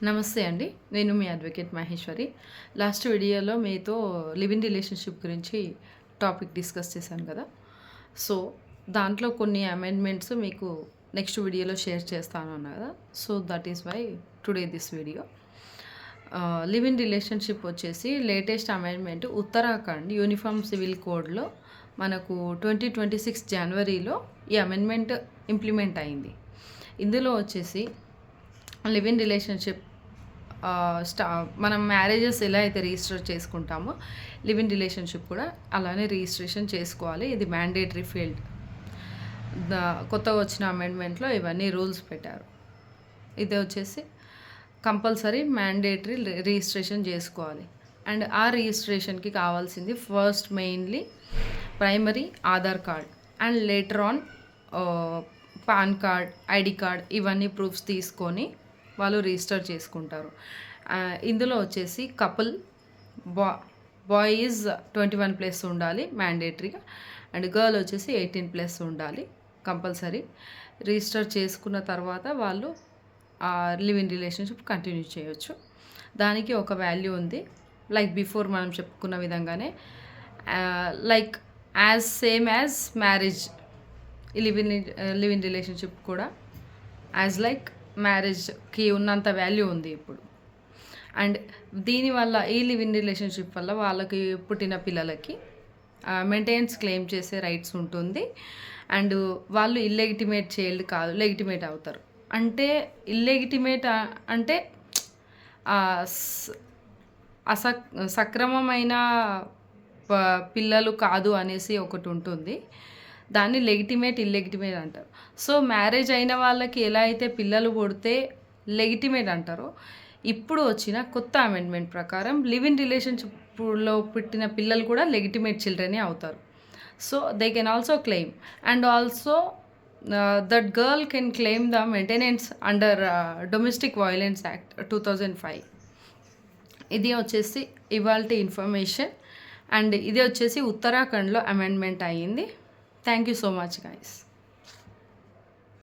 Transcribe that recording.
నమస్తే అండి. నేను మీ అడ్వకేట్ మహేశ్వరి. లాస్ట్ వీడియోలో మీతో లివ్ ఇన్ రిలేషన్‌షిప్ గురించి టాపిక్ డిస్కస్ చేశాను కదా! సో, దాంట్లో కొన్ని అమెండ్‌మెంట్స్ మీకు నెక్స్ట్ వీడియోలో షేర్ చేస్తాను అన్నా కదా! So, that is why today this video. Live in relationship వచ్చేసి latest amendment Uttarakhand uniform civil కోడ్‌లో మనకు 2026 జనవరిలో ఈ అమెండ్‌మెంట్ ఇంప్లిమెంట్ అయింది. ఇందులో వచ్చేసి లివ్ ఇన్ రిలేషన్‌షిప్ స్టా మనం మ్యారేజెస్ ఎలా అయితే రిజిస్టర్ చేసుకుంటామో లివ్ ఇన్ రిలేషన్షిప్ కూడా అలానే రిజిస్ట్రేషన్ చేసుకోవాలి. ఇది మ్యాండేటరీ ఫీల్డ్. కొత్తగా వచ్చిన అమెండ్మెంట్లో ఇవన్నీ రూల్స్ పెట్టారు. ఇది వచ్చేసి కంపల్సరీ మ్యాండేటరీ రిజిస్ట్రేషన్ చేసుకోవాలి. అండ్ ఆ రిజిస్ట్రేషన్కి కావాల్సింది first mainly primary Aadhaar card and later on pan card, ID card ఇవన్నీ ప్రూఫ్స్ తీసుకొని వాళ్ళు రిజిస్టర్ చేసుకుంటారు. ఇందులో వచ్చేసి కపుల్ బాయ్ ఈజ్ 21+ ఉండాలి మ్యాండేటరీగా, అండ్ గర్ల్ వచ్చేసి 18+ ఉండాలి కంపల్సరీ. రిజిస్టర్ చేసుకున్న తర్వాత వాళ్ళు లివ్ ఇన్ రిలేషన్షిప్ కంటిన్యూ చేయొచ్చు. దానికి ఒక వాల్యూ ఉంది. లైక్ బిఫోర్ మనం చెప్పుకున్న విధంగానే like same as marriage live in relationship కూడా యాజ్ లైక్ మ్యారేజ్కి ఉన్నంత వాల్యూ ఉంది ఇప్పుడు. అండ్ దీనివల్ల ఈ లివ్ ఇన్ రిలేషన్షిప్ వల్ల వాళ్ళకి పుట్టిన పిల్లలకి మెయింటెనెన్స్ క్లెయిమ్ చేసే రైట్స్ ఉంటుంది. అండ్ వాళ్ళు ఇల్లెగిటిమేట్ చైల్డ్ కాదు, లెగిటిమేట్ అవుతారు. అంటే ఇల్లెగిటిమేట్ అంటే సక్రమమైన పిల్లలు కాదు అనేసి ఒకటి ఉంటుంది. దాన్ని ఇల్లెగిటిమేట్ అంటారు. సో మ్యారేజ్ అయిన వాళ్ళకి ఎలా అయితే పిల్లలు పుడితే లెగిటిమేట్ అంటారో, ఇప్పుడు వచ్చిన కొత్త అమెండ్మెంట్ ప్రకారం లివ్ ఇన్ రిలేషన్షిప్లో పుట్టిన పిల్లలు కూడా లెగిటిమేట్ చిల్డ్రనే అవుతారు. So they can also claim. And also that girl can claim the maintenance under domestic violence act 2005. ఇది వచ్చేసి ఇవాల్టి ఇన్ఫర్మేషన్. అండ్ ఇది వచ్చేసి ఉత్తరాఖండ్లో అమెండ్మెంట్ అయ్యింది. Thank you so much guys.